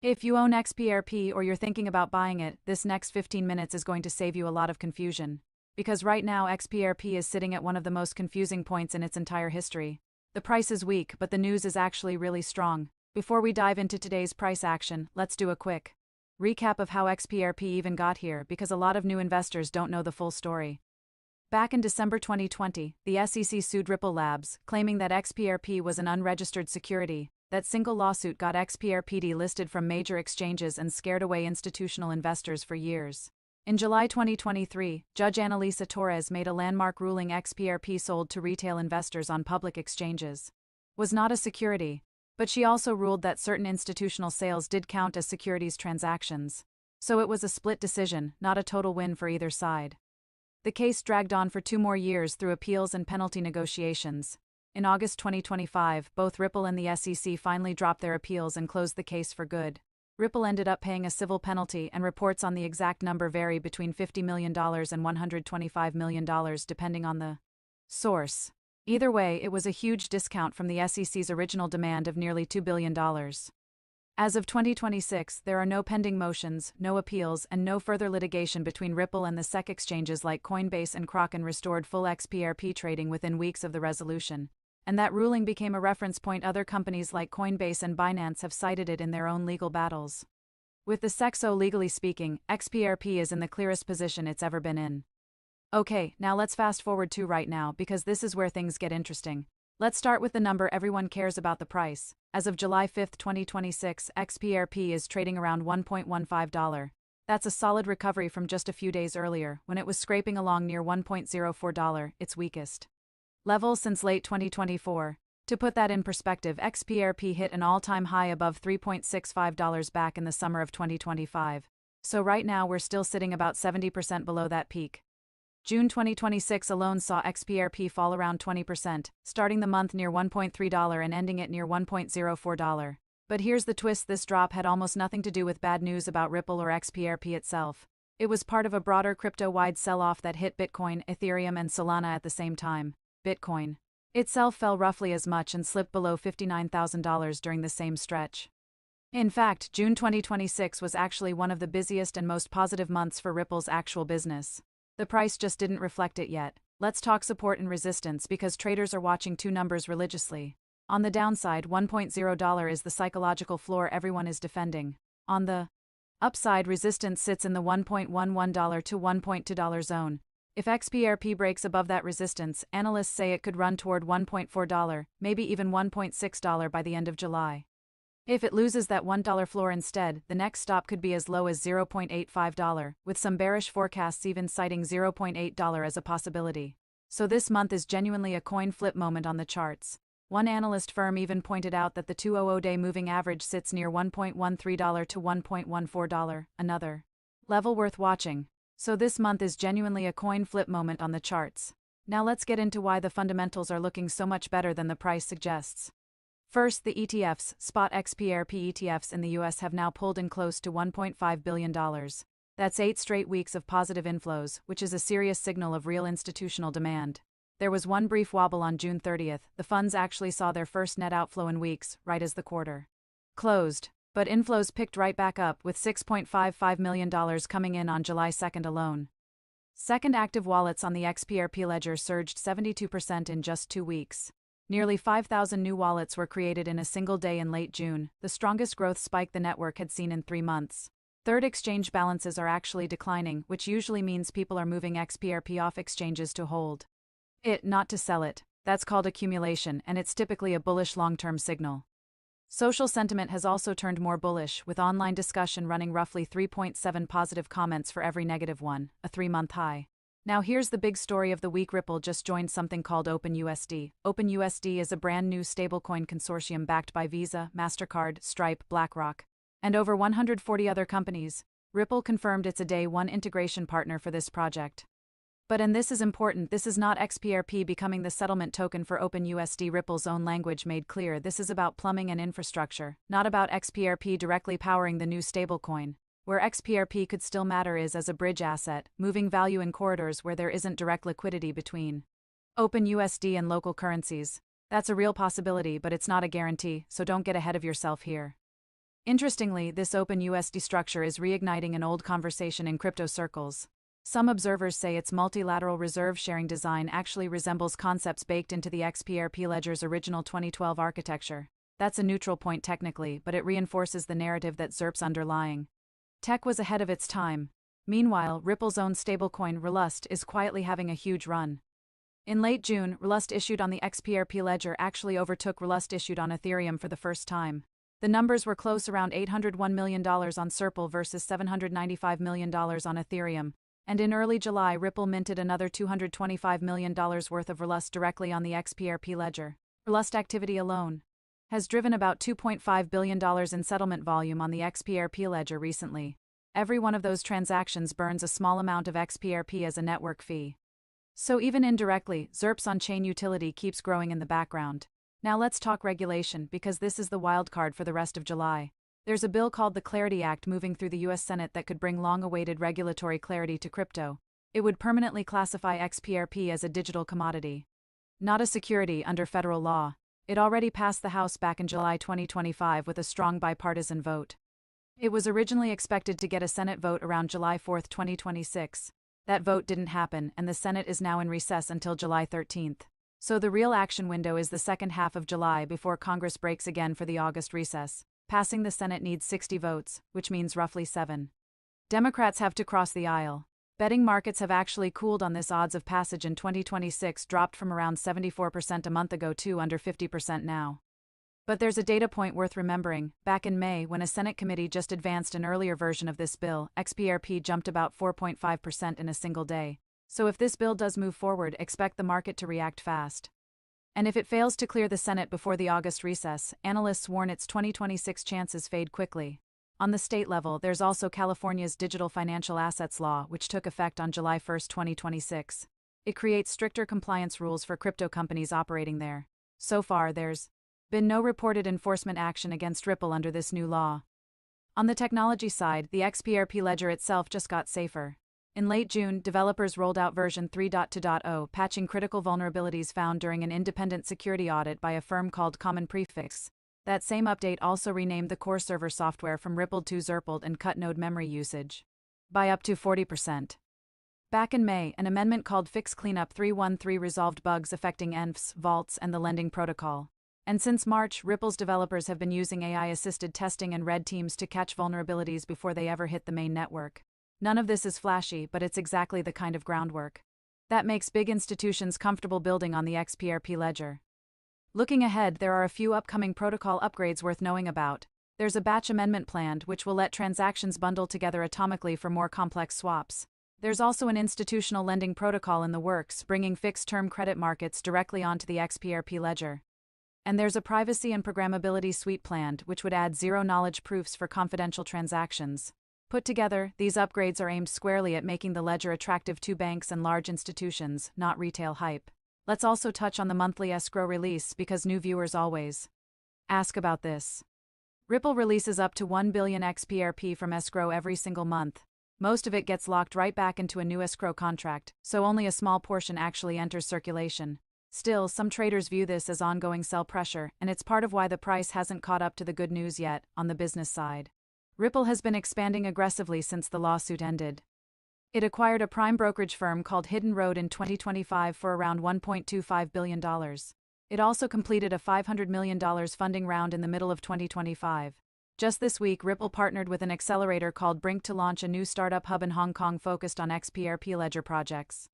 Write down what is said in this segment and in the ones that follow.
If you own XPRP or you're thinking about buying it, this next 15 minutes is going to save you a lot of confusion. Because right now XPRP is sitting at one of the most confusing points in its entire history. The price is weak, but the news is actually really strong. Before we dive into today's price action, let's do a quick recap of how XPRP even got here, because a lot of new investors don't know the full story. Back in December 2020, the SEC sued Ripple Labs, claiming that XPRP was an unregistered security. That single lawsuit got XPRP delisted from major exchanges and scared away institutional investors for years. In July 2023, Judge Annalisa Torres made a landmark ruling XPRP sold to retail investors on public exchanges was not a security, but she also ruled that certain institutional sales did count as securities transactions. So it was a split decision, not a total win for either side. The case dragged on for 2 more years through appeals and penalty negotiations. In August 2025, both Ripple and the SEC finally dropped their appeals and closed the case for good. Ripple ended up paying a civil penalty, and reports on the exact number vary between $50 million and $125 million depending on the source. Either way, it was a huge discount from the SEC's original demand of nearly $2 billion. As of 2026, there are no pending motions, no appeals, and no further litigation between Ripple and the SEC exchanges like Coinbase and Kraken restored full XPRP trading within weeks of the resolution. And that ruling became a reference point other companies like Coinbase and Binance have cited it in their own legal battles. With the SEC so legally speaking, XPRP is in the clearest position it's ever been in. Okay, now let's fast forward to right now because this is where things get interesting. Let's start with the number everyone cares about, the price. As of July 5, 2026, XPRP is trading around $1.15. That's a solid recovery from just a few days earlier, when it was scraping along near $1.04, its weakest level since late 2024. To put that in perspective, XPRP hit an all-time high above $3.65 back in the summer of 2025. So right now we're still sitting about 70% below that peak. June 2026 alone saw XPRP fall around 20%, starting the month near $1.3 and ending it near $1.04. But here's the twist: this drop had almost nothing to do with bad news about Ripple or XPRP itself. It was part of a broader crypto-wide sell-off that hit Bitcoin, Ethereum, and Solana at the same time. Bitcoin itself fell roughly as much and slipped below $59,000 during the same stretch. In fact, June 2026 was actually one of the busiest and most positive months for Ripple's actual business. The price just didn't reflect it yet. Let's talk support and resistance because traders are watching 2 numbers religiously. On the downside, $1.0 is the psychological floor everyone is defending. On the upside, resistance sits in the $1.11 to $1.2 zone. If XPRP breaks above that resistance, analysts say it could run toward $1.4, maybe even $1.6 by the end of July. If it loses that $1 floor instead, the next stop could be as low as $0.85, with some bearish forecasts even citing $0.8 as a possibility. So this month is genuinely a coin flip moment on the charts. One analyst firm even pointed out that the 200-day moving average sits near $1.13 to $1.14, another level worth watching. So this month is genuinely a coin flip moment on the charts. Now let's get into why the fundamentals are looking so much better than the price suggests. First, the ETFs, spot XPRP ETFs in the US have now pulled in close to $1.5 billion. That's 8 straight weeks of positive inflows, which is a serious signal of real institutional demand. There was one brief wobble on June 30th. The funds actually saw their first net outflow in weeks, right as the quarter closed. But inflows picked right back up, with $6.55 million coming in on July 2nd alone. Second, active wallets on the XPRP ledger surged 72% in just 2 weeks. Nearly 5,000 new wallets were created in a single day in late June, the strongest growth spike the network had seen in 3 months. Third, exchange balances are actually declining, which usually means people are moving XPRP off exchanges to hold it, not to sell it. That's called accumulation, and it's typically a bullish long-term signal. Social sentiment has also turned more bullish, with online discussion running roughly 3.7 positive comments for every negative one, a 3-month high. Now here's the big story of the week. Ripple just joined something called Open USD. Open USD is a brand new stablecoin consortium backed by Visa, MasterCard, Stripe, BlackRock, and over 140 other companies. Ripple confirmed it's a day one integration partner for this project. But, and this is important, this is not XPRP becoming the settlement token for Open USD. Ripple's own language made clear this is about plumbing and infrastructure, not about XPRP directly powering the new stablecoin. Where XPRP could still matter is as a bridge asset, moving value in corridors where there isn't direct liquidity between Open USD and local currencies. That's a real possibility, but it's not a guarantee, so don't get ahead of yourself here. Interestingly, this Open USD structure is reigniting an old conversation in crypto circles. Some observers say its multilateral reserve-sharing design actually resembles concepts baked into the XRP ledger's original 2012 architecture. That's a neutral point technically, but it reinforces the narrative that XRP's underlying tech was ahead of its time. Meanwhile, Ripple's own stablecoin RLUSD is quietly having a huge run. In late June, RLUSD issued on the XRP ledger actually overtook RLUSD issued on Ethereum for the first time. The numbers were close, around $801 million on XRP versus $795 million on Ethereum. And in early July, Ripple minted another $225 million worth of RLUSD directly on the XRP ledger. RLUSD activity alone has driven about $2.5 billion in settlement volume on the XRP ledger recently. Every one of those transactions burns a small amount of XRP as a network fee. So even indirectly, XRP's on-chain utility keeps growing in the background. Now let's talk regulation, because this is the wild card for the rest of July. There's a bill called the Clarity Act moving through the U.S. Senate that could bring long-awaited regulatory clarity to crypto. It would permanently classify XRP as a digital commodity, not a security under federal law. It already passed the House back in July 2025 with a strong bipartisan vote. It was originally expected to get a Senate vote around July 4, 2026. That vote didn't happen, and the Senate is now in recess until July 13. So the real action window is the second half of July before Congress breaks again for the August recess. Passing the Senate needs 60 votes, which means roughly 7 Democrats have to cross the aisle. Betting markets have actually cooled on this. Odds of passage in 2026 dropped from around 74% a month ago to under 50% now. But there's a data point worth remembering. Back in May, when a Senate committee just advanced an earlier version of this bill, XRP jumped about 4.5% in a single day. So if this bill does move forward, expect the market to react fast. And if it fails to clear the Senate before the August recess, analysts warn its 2026 chances fade quickly. On the state level, there's also California's Digital Financial Assets Law, which took effect on July 1, 2026. It creates stricter compliance rules for crypto companies operating there. So far, there's been no reported enforcement action against Ripple under this new law. On the technology side, the XRP ledger itself just got safer. In late June, developers rolled out version 3.2.0, patching critical vulnerabilities found during an independent security audit by a firm called Common Prefix. That same update also renamed the core server software from Rippled to Zerpled and cut node memory usage by up to 40%. Back in May, an amendment called Fix Cleanup 3.1.3 resolved bugs affecting ENFs, vaults, and the lending protocol. And since March, Ripple's developers have been using AI-assisted testing and red teams to catch vulnerabilities before they ever hit the main network. None of this is flashy, but it's exactly the kind of groundwork that makes big institutions comfortable building on the XRP ledger. Looking ahead, there are a few upcoming protocol upgrades worth knowing about. There's a batch amendment planned, which will let transactions bundle together atomically for more complex swaps. There's also an institutional lending protocol in the works, bringing fixed-term credit markets directly onto the XRP ledger. And there's a privacy and programmability suite planned, which would add zero-knowledge proofs for confidential transactions. Put together, these upgrades are aimed squarely at making the ledger attractive to banks and large institutions, not retail hype. Let's also touch on the monthly escrow release, because new viewers always ask about this. Ripple releases up to 1 billion XRP from escrow every single month. Most of it gets locked right back into a new escrow contract, so only a small portion actually enters circulation. Still, some traders view this as ongoing sell pressure, and it's part of why the price hasn't caught up to the good news yet. On the business side, Ripple has been expanding aggressively since the lawsuit ended. It acquired a prime brokerage firm called Hidden Road in 2025 for around $1.25 billion. It also completed a $500 million funding round in the middle of 2025. Just this week, Ripple partnered with an accelerator called Brink to launch a new startup hub in Hong Kong focused on XRP ledger projects.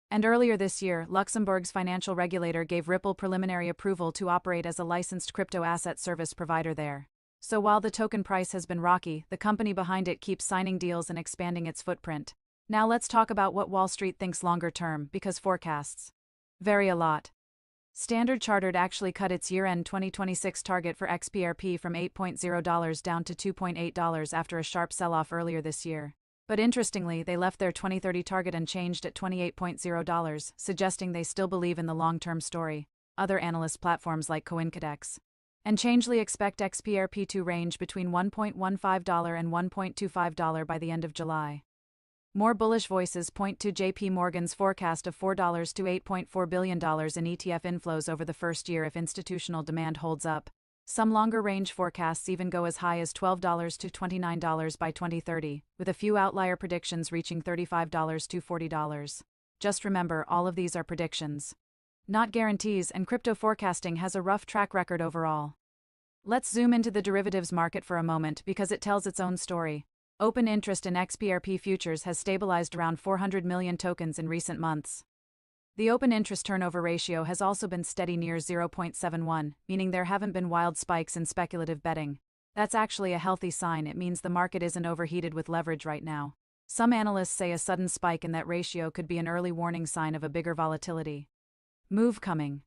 And earlier this year, Luxembourg's financial regulator gave Ripple preliminary approval to operate as a licensed crypto asset service provider there. So while the token price has been rocky, the company behind it keeps signing deals and expanding its footprint. Now let's talk about what Wall Street thinks longer term, because forecasts vary a lot. Standard Chartered actually cut its year-end 2026 target for XRP from $8.0 down to $2.8 after a sharp sell-off earlier this year. But interestingly, they left their 2030 target unchanged at $28.0, suggesting they still believe in the long-term story. Other analyst platforms like CoinCodex and Changely expect XRP to range between $1.15 and $1.25 by the end of July. More bullish voices point to JP Morgan's forecast of $4 to $8.4 billion in ETF inflows over the first year if institutional demand holds up. Some longer-range forecasts even go as high as $12 to $29 by 2030, with a few outlier predictions reaching $35 to $40. Just remember, all of these are predictions, not guarantees, and crypto forecasting has a rough track record overall. Let's zoom into the derivatives market for a moment because it tells its own story. Open interest in XRP futures has stabilized around 400 million tokens in recent months. The open interest turnover ratio has also been steady near 0.71, meaning there haven't been wild spikes in speculative betting. That's actually a healthy sign. It means the market isn't overheated with leverage right now. Some analysts say a sudden spike in that ratio could be an early warning sign of a bigger volatility move coming.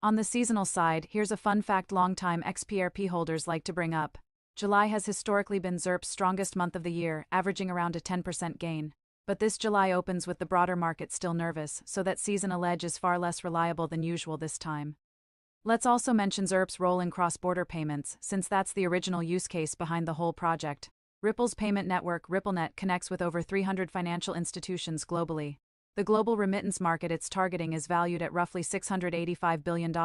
On the seasonal side, here's a fun fact longtime XRP holders like to bring up. July has historically been XRP's strongest month of the year, averaging around a 10% gain. But this July opens with the broader market still nervous, so that seasonal edge is far less reliable than usual this time. Let's also mention XRP's role in cross-border payments, since that's the original use case behind the whole project. Ripple's payment network, RippleNet, connects with over 300 financial institutions globally. The global remittance market it's targeting is valued at roughly $685 billion,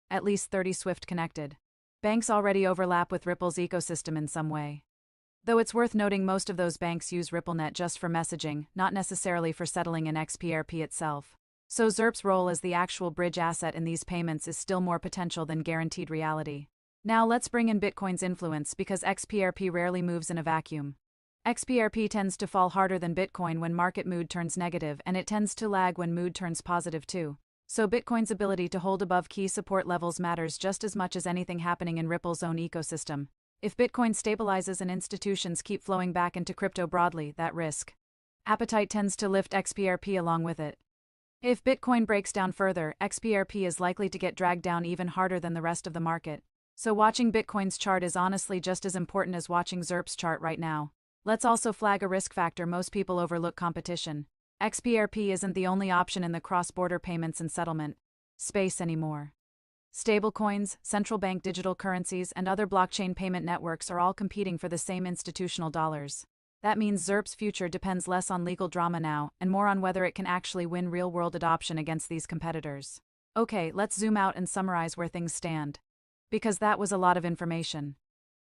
at least 30 SWIFT-connected banks already overlap with Ripple's ecosystem in some way. Though it's worth noting most of those banks use RippleNet just for messaging, not necessarily for settling in XRP itself. So XRP's role as the actual bridge asset in these payments is still more potential than guaranteed reality. Now let's bring in Bitcoin's influence because XRP rarely moves in a vacuum. XRP tends to fall harder than Bitcoin when market mood turns negative, and it tends to lag when mood turns positive too. So Bitcoin's ability to hold above key support levels matters just as much as anything happening in Ripple's own ecosystem. If Bitcoin stabilizes and institutions keep flowing back into crypto broadly, that risk appetite tends to lift XRP along with it. If Bitcoin breaks down further, XRP is likely to get dragged down even harder than the rest of the market. So watching Bitcoin's chart is honestly just as important as watching XRP's chart right now. Let's also flag a risk factor: most people overlook competition. XRP isn't the only option in the cross-border payments and settlement space anymore. Stablecoins, central bank digital currencies, and other blockchain payment networks are all competing for the same institutional dollars. That means XRP's future depends less on legal drama now, and more on whether it can actually win real-world adoption against these competitors. Okay, let's zoom out and summarize where things stand, because that was a lot of information.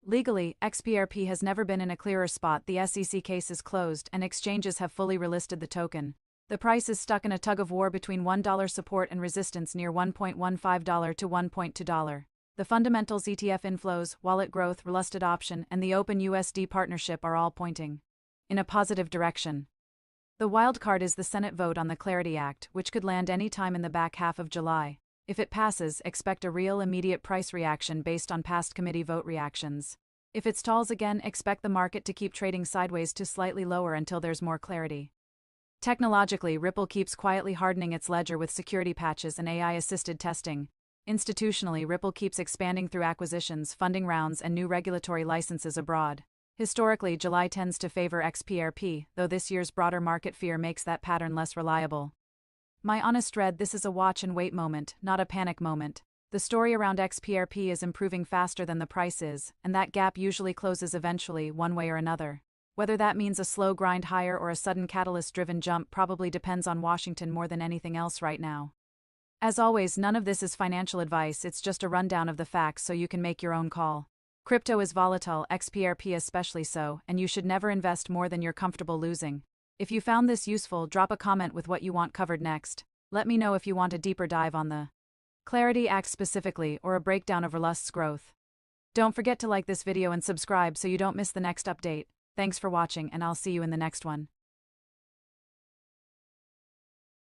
Legally, XRP has never been in a clearer spot. The SEC case is closed, and exchanges have fully relisted the token. The price is stuck in a tug-of-war between $1 support and resistance near $1.15 to $1.2. The fundamentals, ETF inflows, wallet growth, RLUSD adoption, and the Open USD partnership are all pointing in a positive direction. The wild card is the Senate vote on the Clarity Act, which could land any time in the back half of July. If it passes, expect a real immediate price reaction based on past committee vote reactions. If it stalls again, expect the market to keep trading sideways to slightly lower until there's more clarity. Technologically, Ripple keeps quietly hardening its ledger with security patches and AI-assisted testing. Institutionally, Ripple keeps expanding through acquisitions, funding rounds, and new regulatory licenses abroad. Historically, July tends to favor XRP, though this year's broader market fear makes that pattern less reliable. My honest dread: this is a watch-and-wait moment, not a panic moment. The story around XRP is improving faster than the price is, and that gap usually closes eventually, one way or another. Whether that means a slow grind higher or a sudden catalyst-driven jump probably depends on Washington more than anything else right now. As always, none of this is financial advice, it's just a rundown of the facts so you can make your own call. Crypto is volatile, XRP especially so, and you should never invest more than you're comfortable losing. If you found this useful, drop a comment with what you want covered next. Let me know if you want a deeper dive on the Clarity Act specifically, or a breakdown of RLUSD's growth. Don't forget to like this video and subscribe so you don't miss the next update. Thanks for watching, and I'll see you in the next one.